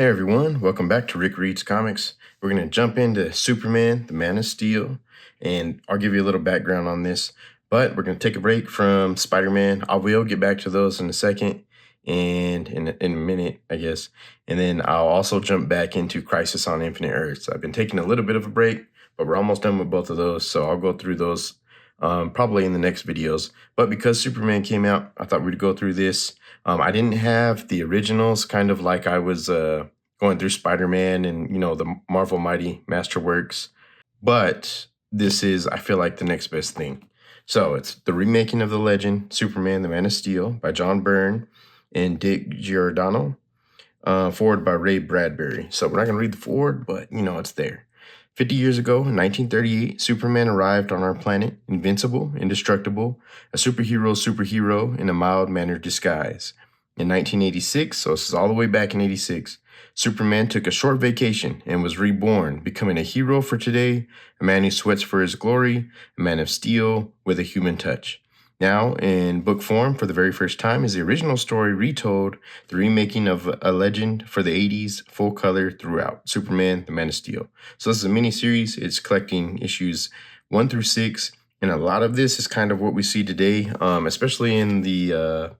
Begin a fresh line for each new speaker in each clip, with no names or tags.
Hey everyone, welcome back to Rick Reads Comics. We're going to jump into Superman, the Man of Steel, and I'll give you a little background on this, but we're going to take a break from Spider-Man. I will get back to those in a second, and in a minute, I guess. And then I'll also jump back into Crisis on Infinite Earths. I've been taking a little bit of a break, but we're almost done with both of those, so I'll go through those probably in the next videos. But because Superman came out, I thought we'd go through this. I didn't have the originals, kind of like I was going through Spider-Man and, the Marvel Mighty Masterworks. But this is, I feel like, the next best thing. So it's the remaking of the legend, Superman, the Man of Steel, by John Byrne and Dick Giordano, forward by Ray Bradbury. So we're not going to read the forward, but, it's there. 50 years ago, in 1938, Superman arrived on our planet, invincible, indestructible, a superhero in a mild-mannered disguise. In 1986, so this is all the way back in 86, Superman took a short vacation and was reborn, becoming a hero for today, a man who sweats for his glory, a man of steel with a human touch. Now, in book form, for the very first time, is the original story retold, the remaking of a legend for the 80s, full color throughout, Superman, the Man of Steel. So this is a mini-series. It's collecting issues 1 through 6, and a lot of this is kind of what we see today, especially in the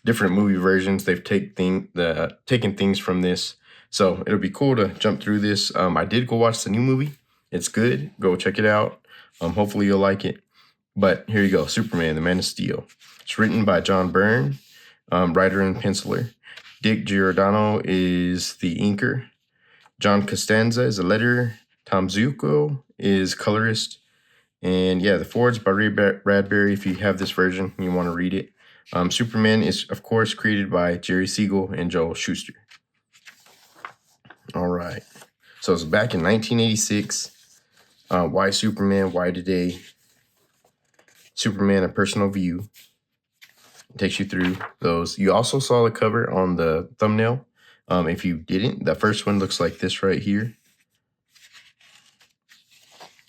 different movie versions. They've taken things from this, so it'll be cool to jump through this. I did go watch the new movie. It's good. Go check it out. Hopefully you'll like it. But here you go, Superman, the Man of Steel. It's written by John Byrne, writer and penciler. Dick Giordano is the inker. John Costanza is a letterer. Tom Zucco is colorist. And yeah, the forward's by Ray Bradbury. If you have this version and you want to read it. Superman is, of course, created by Jerry Siegel and Joel Shuster. All right. So it's back in 1986. Why Superman? Why today? Superman, A Personal View. It takes you through those. You also saw the cover on the thumbnail. If you didn't, the first one looks like this right here.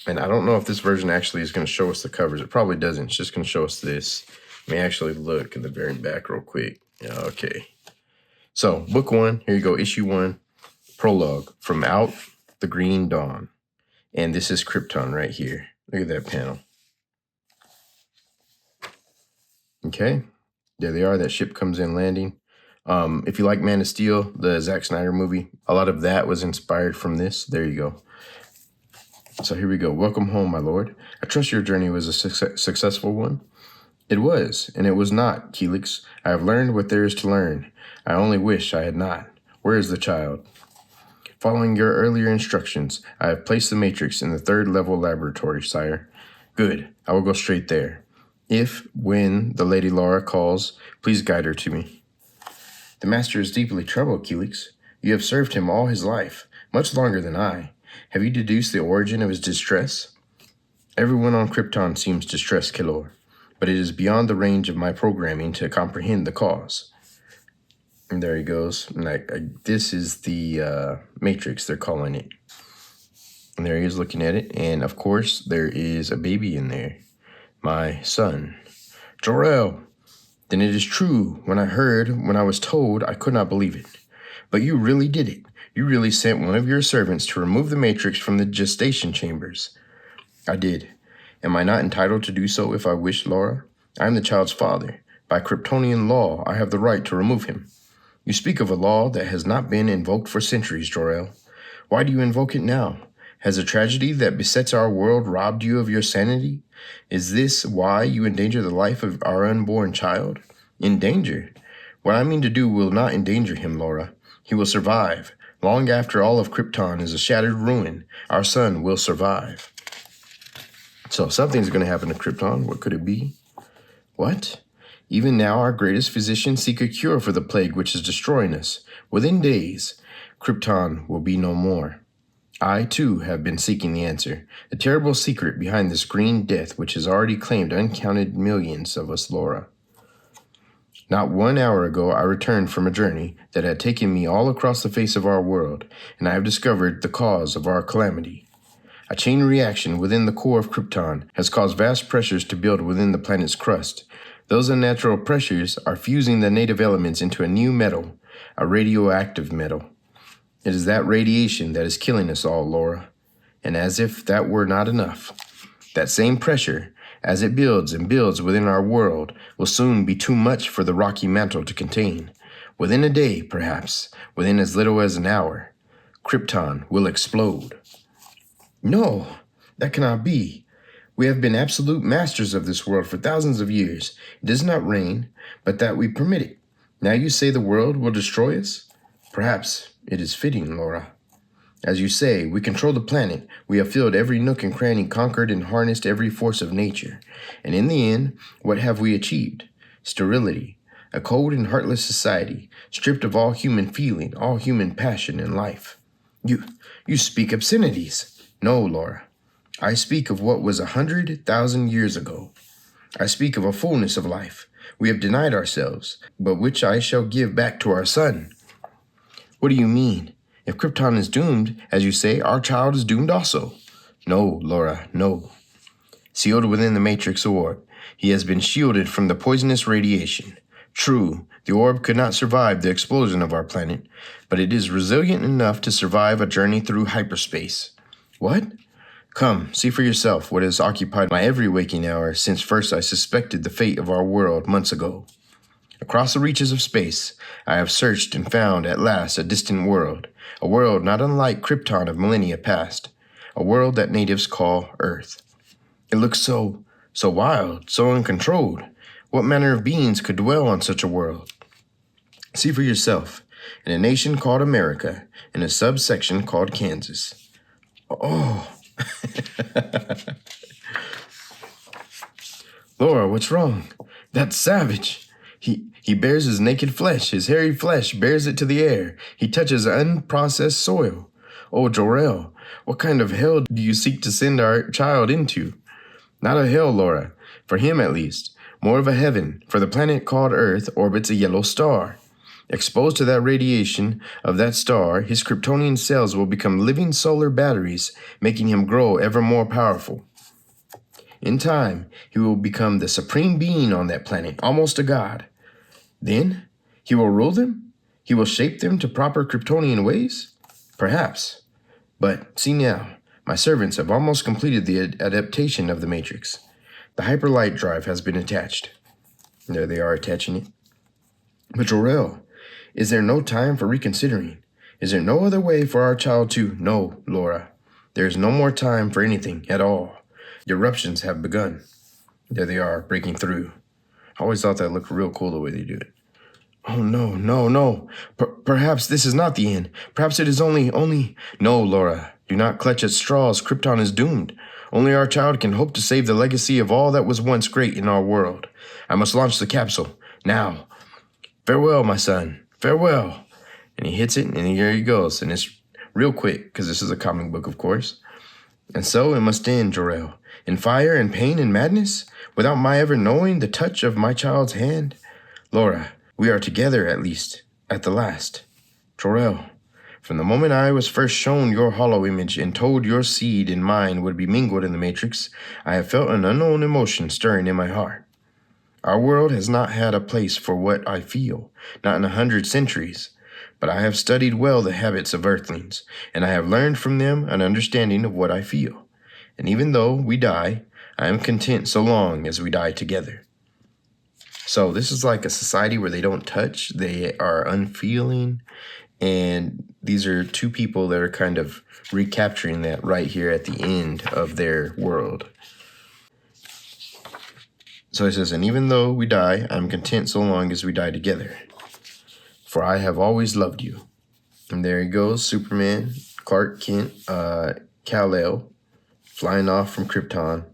And I don't know if this version actually is going to show us the covers. It probably doesn't. It's just going to show us this. Let me actually look in the very back real quick. Yeah, okay. So, book 1. Here you go. Issue 1. Prologue. From Out the Green Dawn. And this is Krypton right here. Look at that panel. Okay, there they are. That ship comes in landing. If you like Man of Steel, the Zack Snyder movie, a lot of that was inspired from this. There you go. So here we go. Welcome home, my lord. I trust your journey was a successful one. It was, and it was not, Helix. I have learned what there is to learn. I only wish I had not. Where is the child? Following your earlier instructions, I have placed the Matrix in the 3rd level laboratory, sire. Good. I will go straight there. When the Lady Laura calls, please guide her to me. The master is deeply troubled, Helix. You have served him all his life, much longer than I. Have you deduced the origin of his distress? Everyone on Krypton seems distressed, Kilor, but it is beyond the range of my programming to comprehend the cause. And there he goes. This is the Matrix, they're calling it. And there he is looking at it. And, of course, there is a baby in there. My son. Jor-El. Then it is true. When I was told, I could not believe it. But you really did it. You really sent one of your servants to remove the Matrix from the gestation chambers. I did. Am I not entitled to do so if I wish, Laura? I am the child's father. By Kryptonian law, I have the right to remove him. You speak of a law that has not been invoked for centuries, Jor-El. Why do you invoke it now? Has a tragedy that besets our world robbed you of your sanity? Is this why you endanger the life of our unborn child? Endanger? What I mean to do will not endanger him, Laura. He will survive. Long after all of Krypton is a shattered ruin, our son will survive. So something's going to happen to Krypton. What could it be? What? Even now our greatest physicians seek a cure for the plague which is destroying us. Within days, Krypton will be no more. I, too, have been seeking the answer, the terrible secret behind this green death which has already claimed uncounted millions of us, Laura. Not 1 hour ago, I returned from a journey that had taken me all across the face of our world, and I have discovered the cause of our calamity. A chain reaction within the core of Krypton has caused vast pressures to build within the planet's crust. Those unnatural pressures are fusing the native elements into a new metal, a radioactive metal. It is that radiation that is killing us all, Laura. And as if that were not enough, that same pressure, as it builds and builds within our world, will soon be too much for the rocky mantle to contain. Within a day, perhaps, within as little as an hour, Krypton will explode. No, that cannot be. We have been absolute masters of this world for thousands of years. It does not rain, but that we permit it. Now you say the world will destroy us? Perhaps it is fitting, Laura. As you say, we control the planet. We have filled every nook and cranny, conquered and harnessed every force of nature. And in the end, what have we achieved? Sterility, a cold and heartless society, stripped of all human feeling, all human passion and life. You speak obscenities. No, Laura. I speak of what was 100,000 years ago. I speak of a fullness of life we have denied ourselves, but which I shall give back to our son. What do you mean? If Krypton is doomed, as you say, our child is doomed also. No, Laura, no. Sealed within the Matrix orb, he has been shielded from the poisonous radiation. True, the orb could not survive the explosion of our planet, but it is resilient enough to survive a journey through hyperspace. What? Come, see for yourself what has occupied my every waking hour since first I suspected the fate of our world months ago. Across the reaches of space, I have searched and found at last a distant world, a world not unlike Krypton of millennia past, a world that natives call Earth. It looks so wild, so uncontrolled. What manner of beings could dwell on such a world? See for yourself, in a nation called America, in a subsection called Kansas. Oh. Laura, what's wrong? That's savage. He bears his naked flesh, his hairy flesh bears it to the air. He touches unprocessed soil. Oh, Jor-El, what kind of hell do you seek to send our child into? Not a hell, Laura, for him at least. More of a heaven, for the planet called Earth orbits a yellow star. Exposed to that radiation of that star, his Kryptonian cells will become living solar batteries, making him grow ever more powerful. In time, he will become the supreme being on that planet, almost a god. Then, he will rule them? He will shape them to proper Kryptonian ways? Perhaps. But see now, my servants have almost completed the adaptation of the Matrix. The hyperlight drive has been attached. There they are attaching it. But Jor-El, is there no time for reconsidering? Is there no other way for our child to... No, Laura. There is no more time for anything at all. The eruptions have begun. There they are, breaking through. I always thought that looked real cool the way they do it. Oh, no. Perhaps this is not the end. Perhaps it is only... No, Laura. Do not clutch at straws. Krypton is doomed. Only our child can hope to save the legacy of all that was once great in our world. I must launch the capsule. Now. Farewell, my son. Farewell. And he hits it, and here he goes. And it's real quick, because this is a comic book, of course. And so it must end, Jor-El. In fire and pain and madness, without my ever knowing the touch of my child's hand. Laura, we are together at least, at the last. Jor-El, from the moment I was first shown your hollow image and told your seed and mine would be mingled in the Matrix, I have felt an unknown emotion stirring in my heart. Our world has not had a place for what I feel, not in 100 centuries, but I have studied well the habits of Earthlings, and I have learned from them an understanding of what I feel. And even though we die, I am content so long as we die together. So this is like a society where they don't touch, they are unfeeling, and these are two people that are kind of recapturing that right here at the end of their world. So it says, and even though we die, I'm content so long as we die together. For I have always loved you. And there he goes, Superman, Clark Kent, Kal-El, flying off from Krypton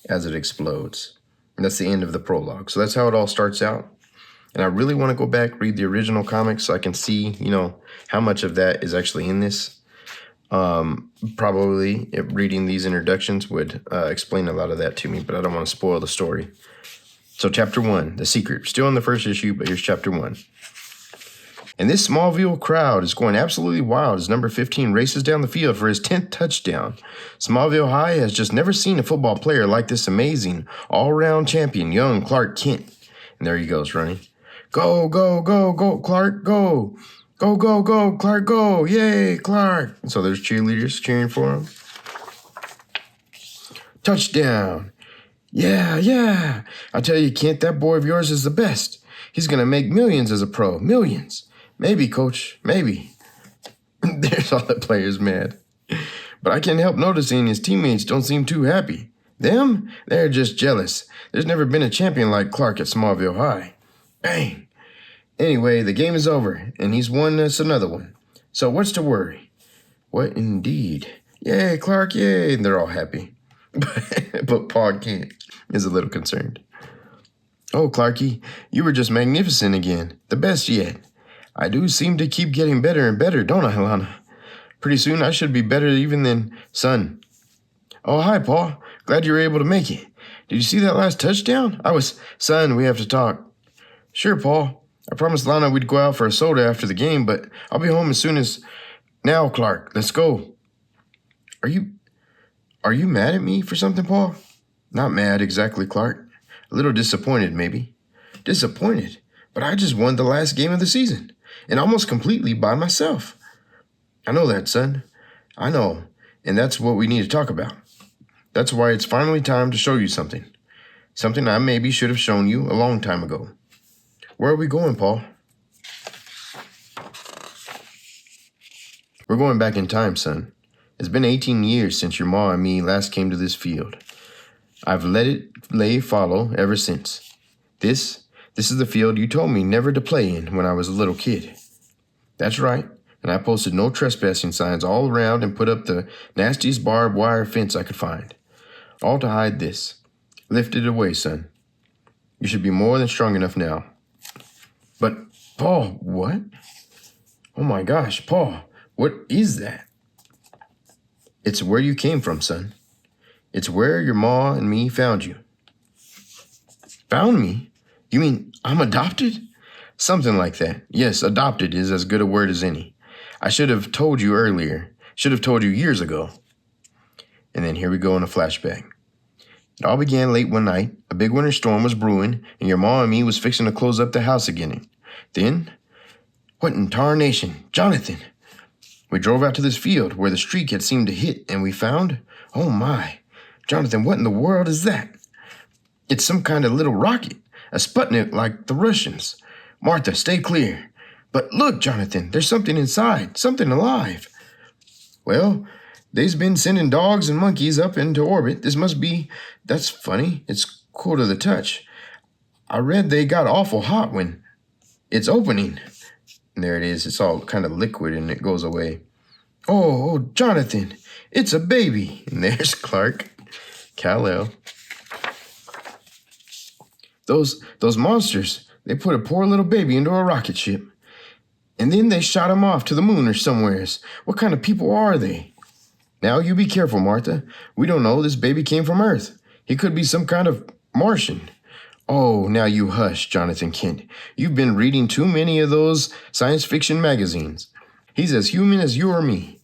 as it explodes. And that's the end of the prologue. So that's how it all starts out. And I really want to go back, read the original comics so I can see, how much of that is actually in this. Probably reading these introductions would explain a lot of that to me, but I don't want to spoil the story. So chapter 1, The Secret. Still in the first issue, but here's chapter 1. And this Smallville crowd is going absolutely wild as number 15 races down the field for his 10th touchdown. Smallville High has just never seen a football player like this amazing, all-around champion, young Clark Kent. And there he goes running. Go, Clark, go. Go, go, go, Clark, go. Yay, Clark. And so there's cheerleaders cheering for him. Touchdown. Yeah, yeah. I tell you, Kent, that boy of yours is the best. He's going to make millions as a pro. Millions. Maybe, coach. Maybe. There's all the players mad. But I can't help noticing his teammates don't seem too happy. Them? They're just jealous. There's never been a champion like Clark at Smallville High. Bang. Anyway, the game is over, and he's won us another one. So what's to worry? What indeed? Yay, Clark, yay. And they're all happy. But Pa Kent is a little concerned. Oh, Clarky, you were just magnificent again. The best yet. I do seem to keep getting better and better, don't I, Lana? Pretty soon I should be better even than Son. Oh, hi, Pa. Glad you were able to make it. Did you see that last touchdown? Son, we have to talk. Sure, Pa. I promised Lana we'd go out for a soda after the game, but I'll be home as soon as... Now, Clark, let's go. Are you mad at me for something, Pa? Not mad exactly, Clark. A little disappointed, maybe. Disappointed? But I just won the last game of the season, and almost completely by myself. I know that, son. I know, and that's what we need to talk about. That's why it's finally time to show you something. Something I maybe should have shown you a long time ago. Where are we going, Paul? We're going back in time, son. It's been 18 years since your ma and me last came to this field. I've let it lay fallow ever since. This is the field you told me never to play in when I was a little kid. That's right, and I posted no trespassing signs all around and put up the nastiest barbed wire fence I could find. All to hide this. Lift it away, son. You should be more than strong enough now. But, Paul, what? Oh my gosh, Paul, what is that? It's where you came from, son. It's where your ma and me found you. Found me? You mean I'm adopted? Something like that. Yes, adopted is as good a word as any. I should have told you earlier. Should have told you years ago. And then here we go in a flashback. It all began late one night. A big winter storm was brewing, and your ma and me was fixing to close up the house again. Then, what in tarnation? Jonathan! We drove out to this field where the streak had seemed to hit, and we found, oh my, Jonathan, what in the world is that? It's some kind of little rocket, a Sputnik like the Russians. Martha, stay clear. But look, Jonathan, there's something inside, something alive. Well, they've been sending dogs and monkeys up into orbit. That's funny. It's cool to the touch. I read they got awful hot when it's opening. And there it is. It's all kind of liquid and it goes away. Oh, Jonathan, it's a baby. And there's Clark, Kal-El. Those monsters, they put a poor little baby into a rocket ship. And then they shot him off to the moon or somewheres. What kind of people are they? Now you be careful, Martha. We don't know. This baby came from Earth. He could be some kind of Martian. Oh, now you hush, Jonathan Kent. You've been reading too many of those science fiction magazines. He's as human as you or me.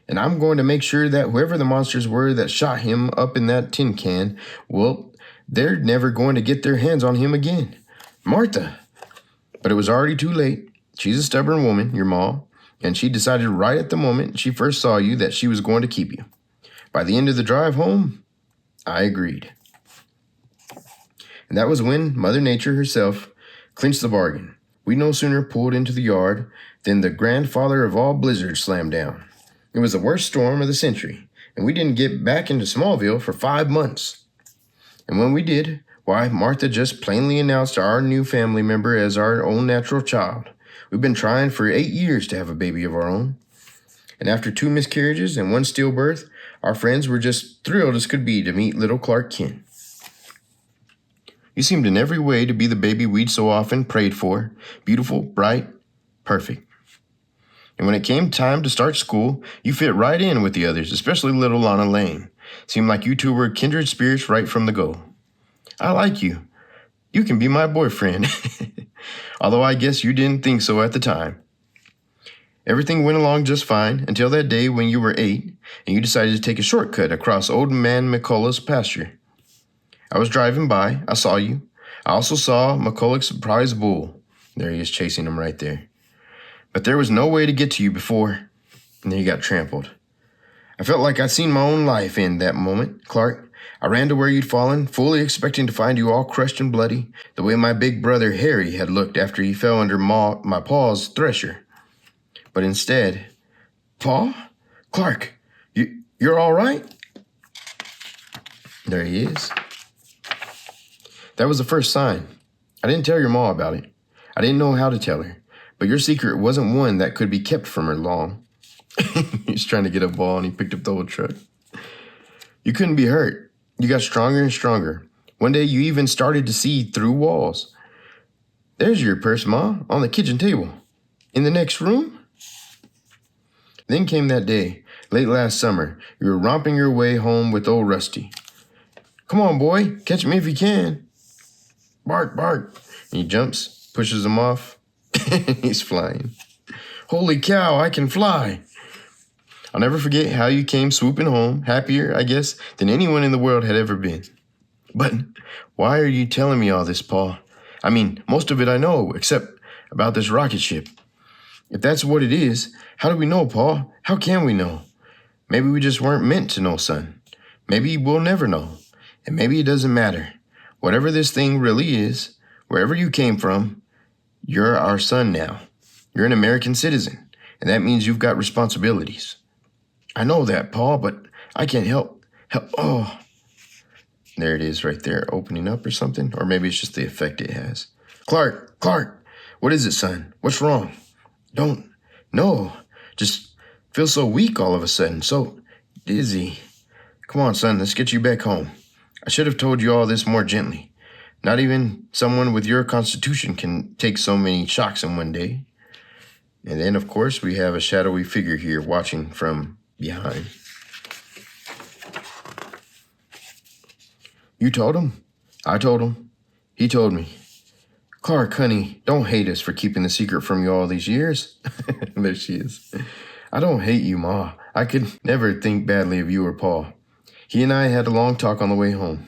And I'm going to make sure that whoever the monsters were that shot him up in that tin can, well, they're never going to get their hands on him again. Martha. But it was already too late. She's a stubborn woman, your ma, and she decided right at the moment she first saw you that she was going to keep you. By the end of the drive home, I agreed. And that was when Mother Nature herself clinched the bargain. We no sooner pulled into the yard than the grandfather of all blizzards slammed down. It was the worst storm of the century, and we didn't get back into Smallville for 5 months. And when we did, why, Martha just plainly announced our new family member as our own natural child. We've been trying for 8 years to have a baby of our own. And after 2 miscarriages and 1 stillbirth, our friends were just thrilled as could be to meet little Clark Kent. You seemed in every way to be the baby we'd so often prayed for. Beautiful, bright, perfect. And when it came time to start school, you fit right in with the others, especially little Lana Lane. Seemed like you two were kindred spirits right from the go. I like you. You can be my boyfriend. Although I guess you didn't think so at the time. Everything went along just fine until that day when you were 8 and you decided to take a shortcut across Old Man McCullough's pasture. I was driving by. I saw you. I also saw McCullough's prize bull. There he is chasing him right there. But there was no way to get to you before, and then you got trampled. I felt like I'd seen my own life end that moment, Clark. I ran to where you'd fallen, fully expecting to find you all crushed and bloody, the way my big brother Harry had looked after he fell under my paw's thresher. But instead, Paw? Clark, you're all right? There he is. That was the first sign. I didn't tell your ma about it. I didn't know how to tell her, but your secret wasn't one that could be kept from her long. He's trying to get a ball and he picked up the old truck. You couldn't be hurt. You got stronger and stronger. One day you even started to see through walls. There's your purse, Ma, on the kitchen table. In the next room? Then came that day, late last summer. You were romping your way home with old Rusty. Come on, boy, catch me if you can. Bark, bark. And he jumps, pushes him off, and he's flying. Holy cow, I can fly. I'll never forget how you came swooping home, happier, I guess, than anyone in the world had ever been. But why are you telling me all this, Paul? I mean, most of it I know, except about this rocket ship. If that's what it is, how do we know, Paul? How can we know? Maybe we just weren't meant to know, son. Maybe we'll never know. And maybe it doesn't matter. Whatever this thing really is, wherever you came from, you're our son now. You're an American citizen, and that means you've got responsibilities. I know that, Paul, but I can't help. Oh, there it is right there, opening up or something. Or maybe it's just the effect it has. Clark, what is it, son? What's wrong? No, just feel so weak all of a sudden, so dizzy. Come on, son, let's get you back home. I should have told you all this more gently. Not even someone with your constitution can take so many shocks in one day. And then, of course, we have a shadowy figure here watching from behind. You told him? I told him. He told me. Clark, honey, don't hate us for keeping the secret from you all these years. There she is. I don't hate you, Ma. I could never think badly of you or Paul. He and I had a long talk on the way home.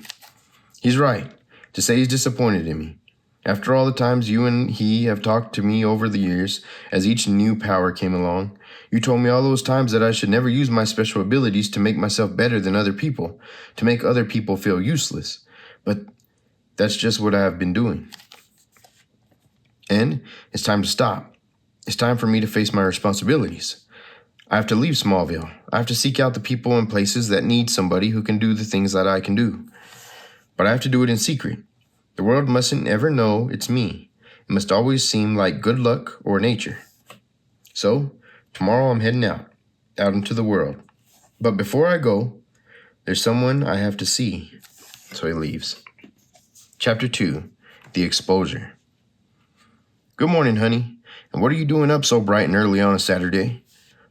He's right to say he's disappointed in me. After all the times you and he have talked to me over the years, as each new power came along, you told me all those times that I should never use my special abilities to make myself better than other people, to make other people feel useless. But that's just what I have been doing. And it's time to stop. It's time for me to face my responsibilities. I have to leave Smallville. I have to seek out the people and places that need somebody who can do the things that I can do. But I have to do it in secret. The world mustn't ever know it's me. It must always seem like good luck or nature. So, tomorrow I'm heading out into the world. But before I go, there's someone I have to see. So he leaves. Chapter 2, The Exposure. Good morning, honey. And what are you doing up so bright and early on a Saturday?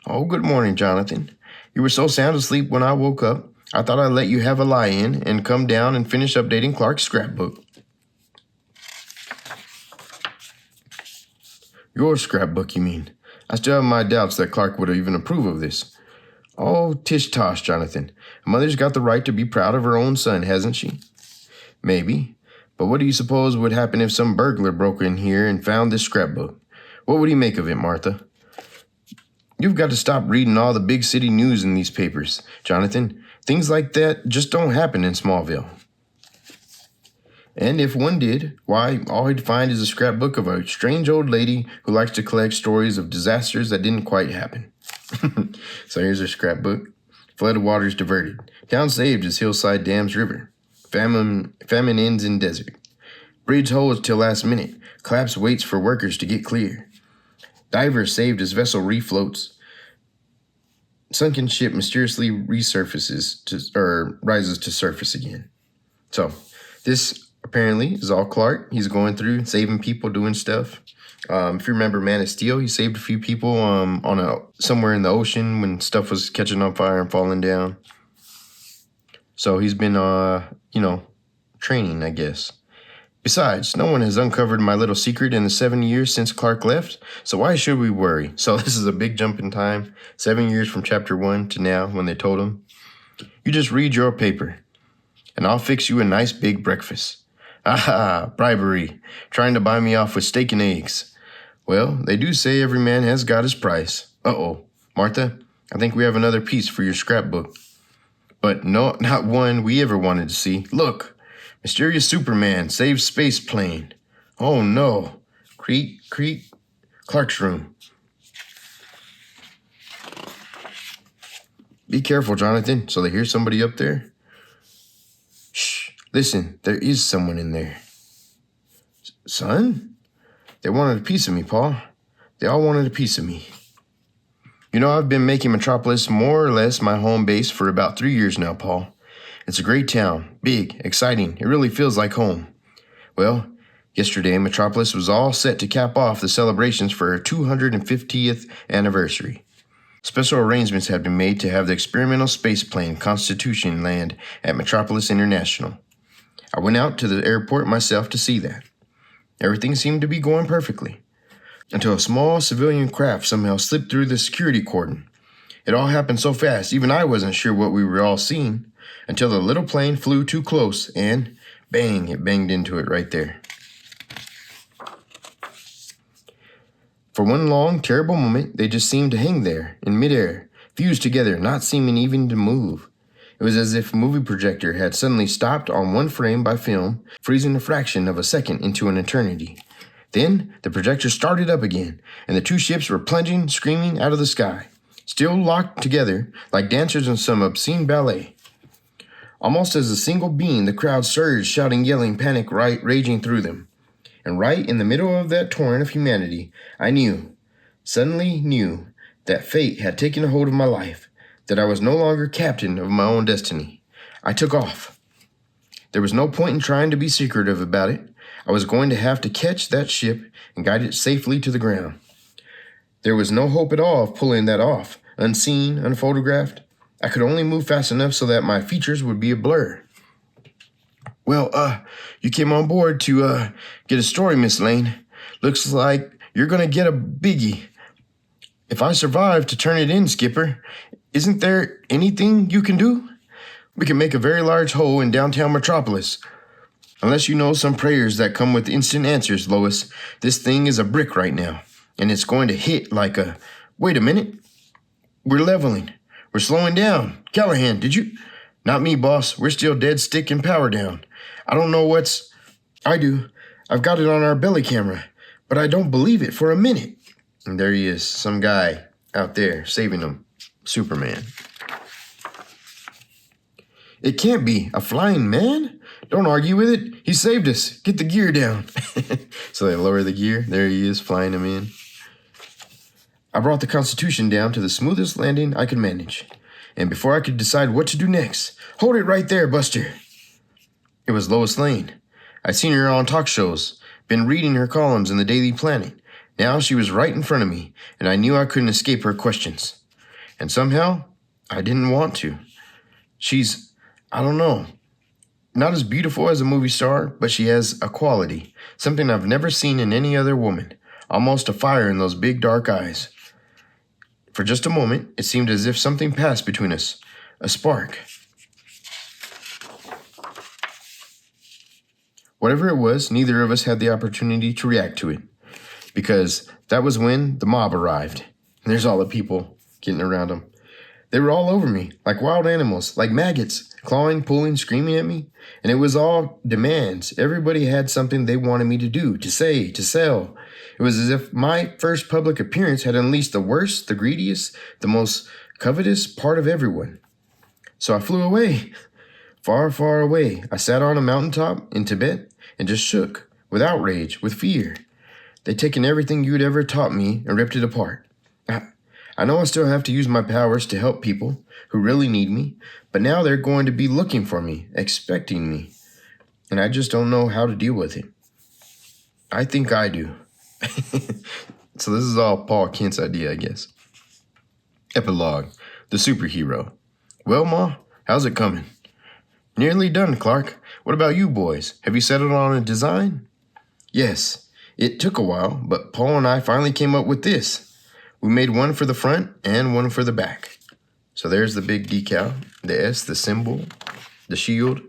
Oh, good morning, Jonathan. You were so sound asleep when I woke up, I thought I'd let you have a lie-in and come down and finish updating Clark's scrapbook. Your scrapbook, you mean? I still have my doubts that Clark would even approve of this. Oh, tish-tosh, Jonathan. A mother's got the right to be proud of her own son, hasn't she? Maybe. But what do you suppose would happen if some burglar broke in here and found this scrapbook? What would he make of it, Martha? You've got to stop reading all the big city news in these papers, Jonathan. Things like that just don't happen in Smallville. And if one did, why, all he'd find is a scrapbook of a strange old lady who likes to collect stories of disasters that didn't quite happen. So here's her scrapbook. Flood waters diverted. Town saved as hillside dams river. Famine ends in desert. Bridge holds till last minute. Collapse waits for workers to get clear. Diver saved as vessel refloats. Sunken ship mysteriously rises to surface again. So, this apparently is all Clark. He's going through saving people, doing stuff. If you remember Man of Steel, he saved a few people somewhere in the ocean when stuff was catching on fire and falling down. So he's been training, I guess. Besides, no one has uncovered my little secret in the 7 years since Clark left, so why should we worry? So this is a big jump in time, 7 years from chapter 1 to now when they told him. You just read your paper, and I'll fix you a nice big breakfast. Aha, bribery, trying to buy me off with steak and eggs. Well, they do say every man has got his price. Uh-oh. Martha, I think we have another piece for your scrapbook. But no, not one we ever wanted to see. Look, mysterious Superman saves space plane. Oh no. Creak, creak. Clark's room. Be careful, Jonathan, so they hear somebody up there. Shh, listen, there is someone in there. Son? They wanted a piece of me, Pa. They all wanted a piece of me. You know, I've been making Metropolis more or less my home base for about 3 years now, Paul. It's a great town, big, exciting. It really feels like home. Well, yesterday, Metropolis was all set to cap off the celebrations for her 250th anniversary. Special arrangements had been made to have the experimental space plane Constitution land at Metropolis International. I went out to the airport myself to see that. Everything seemed to be going perfectly, until a small civilian craft somehow slipped through the security cordon. It all happened so fast, even I wasn't sure what we were all seeing, until the little plane flew too close, and bang, it banged into it right there. For one long, terrible moment, they just seemed to hang there, in midair, fused together, not seeming even to move. It was as if a movie projector had suddenly stopped on one frame by film, freezing a fraction of a second into an eternity. Then the projector started up again, and the two ships were plunging, screaming out of the sky, still locked together like dancers in some obscene ballet. Almost as a single being, the crowd surged, shouting, yelling, panic raging through them. And right in the middle of that torrent of humanity, I suddenly knew, that fate had taken a hold of my life, that I was no longer captain of my own destiny. I took off. There was no point in trying to be secretive about it. I was going to have to catch that ship and guide it safely to the ground. There was no hope at all of pulling that off, unseen, unphotographed. I could only move fast enough so that my features would be a blur. Well, you came on board to, get a story, Miss Lane. Looks like you're gonna get a biggie. If I survive to turn it in, Skipper, isn't there anything you can do? We can make a very large hole in downtown Metropolis. Unless you know some prayers that come with instant answers, Lois, this thing is a brick right now, and it's going to hit like a... Wait a minute. We're leveling. We're slowing down. Callahan, did you... Not me, boss. We're still dead stick and power down. I don't know what's... I do. I've got it on our belly camera, but I don't believe it for a minute. And there he is, some guy out there saving them. Superman. It can't be. A flying man? Don't argue with it. He saved us. Get the gear down. So they lower the gear. There he is, flying him in. I brought the Constitution down to the smoothest landing I could manage. And before I could decide what to do next, hold it right there, Buster. It was Lois Lane. I'd seen her on talk shows, been reading her columns in the Daily Planet. Now she was right in front of me, and I knew I couldn't escape her questions. And somehow, I didn't want to. She's, I don't know, not as beautiful as a movie star, but she has a quality, something I've never seen in any other woman, almost a fire in those big dark eyes. For just a moment, it seemed as if something passed between us, a spark. Whatever it was, neither of us had the opportunity to react to it, because that was when the mob arrived. And there's all the people getting around them. They were all over me, like wild animals, like maggots, clawing, pulling, screaming at me. And it was all demands. Everybody had something they wanted me to do, to say, to sell. It was as if my first public appearance had unleashed the worst, the greediest, the most covetous part of everyone. So I flew away, far, far away. I sat on a mountaintop in Tibet and just shook, with outrage, with fear. They'd taken everything you'd ever taught me and ripped it apart. I know I still have to use my powers to help people who really need me, but now they're going to be looking for me, expecting me, and I just don't know how to deal with it. I think I do. So this is all Paul Kent's idea, I guess. Epilogue, the superhero. Well, Ma, how's it coming? Nearly done, Clark. What about you boys? Have you settled on a design? Yes, it took a while, but Paul and I finally came up with this. We made one for the front and one for the back. So there's the big decal, the S, the symbol, the shield.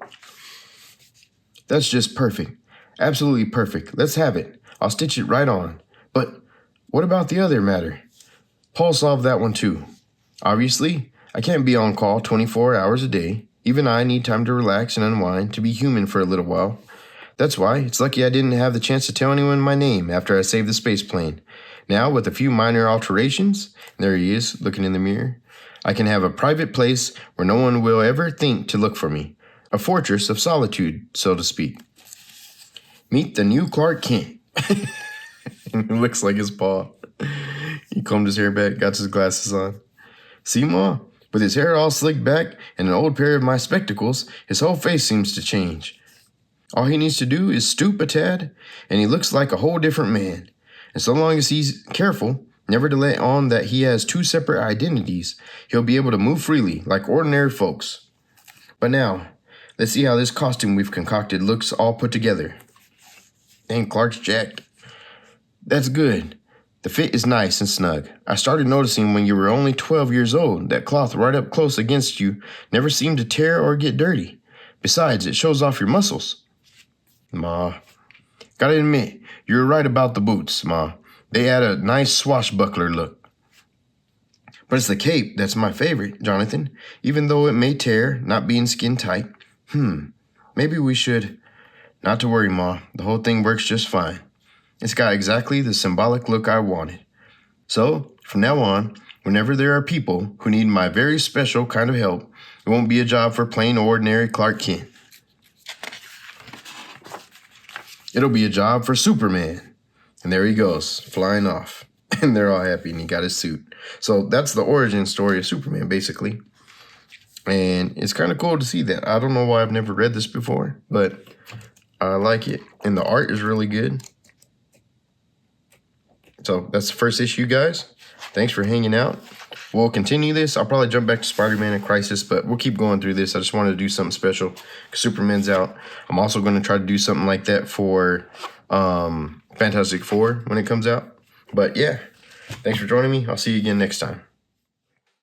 That's just perfect. Absolutely perfect. Let's have it. I'll stitch it right on. But What about the other matter? Paul solved that one too. Obviously, I can't be on call 24 hours a day. Even I need time to relax and unwind, to be human for a little while. That's why it's lucky I didn't have the chance to tell anyone my name after I saved the space plane. Now, with a few minor alterations, there he is, looking in the mirror, I can have a private place where no one will ever think to look for me. A fortress of solitude, so to speak. Meet the new Clark Kent. It looks like his paw. He combed his hair back, got his glasses on. See, Ma? With his hair all slicked back and an old pair of my spectacles, his whole face seems to change. All he needs to do is stoop a tad, and he looks like a whole different man. And so long as he's careful never to let on that he has two separate identities, he'll be able to move freely like ordinary folks. But now, let's see how this costume we've concocted looks all put together. Dang, Clark's jacked. That's good. The fit is nice and snug. I started noticing when you were only 12 years old that cloth right up close against you never seemed to tear or get dirty. Besides, it shows off your muscles. Ma, gotta admit, you were right about the boots, Ma. They add a nice swashbuckler look. But it's the cape that's my favorite, Jonathan, even though it may tear, not being skin tight. Maybe we should... Not to worry, Ma. The whole thing works just fine. It's got exactly the symbolic look I wanted. So, from now on, whenever there are people who need my very special kind of help, it won't be a job for plain ordinary Clark Kent. It'll be a job for Superman. And there he goes, flying off. And they're all happy, and he got his suit. So that's the origin story of Superman, basically. And it's kind of cool to see that. I don't know why I've never read this before, but I like it. And the art is really good. So that's the first issue, guys. Thanks for hanging out. We'll continue this. I'll probably jump back to Spider-Man and Crisis, but we'll keep going through this. I just wanted to do something special because Superman's out. I'm also going to try to do something like that for Fantastic Four when it comes out. But yeah, thanks for joining me. I'll see you again next time.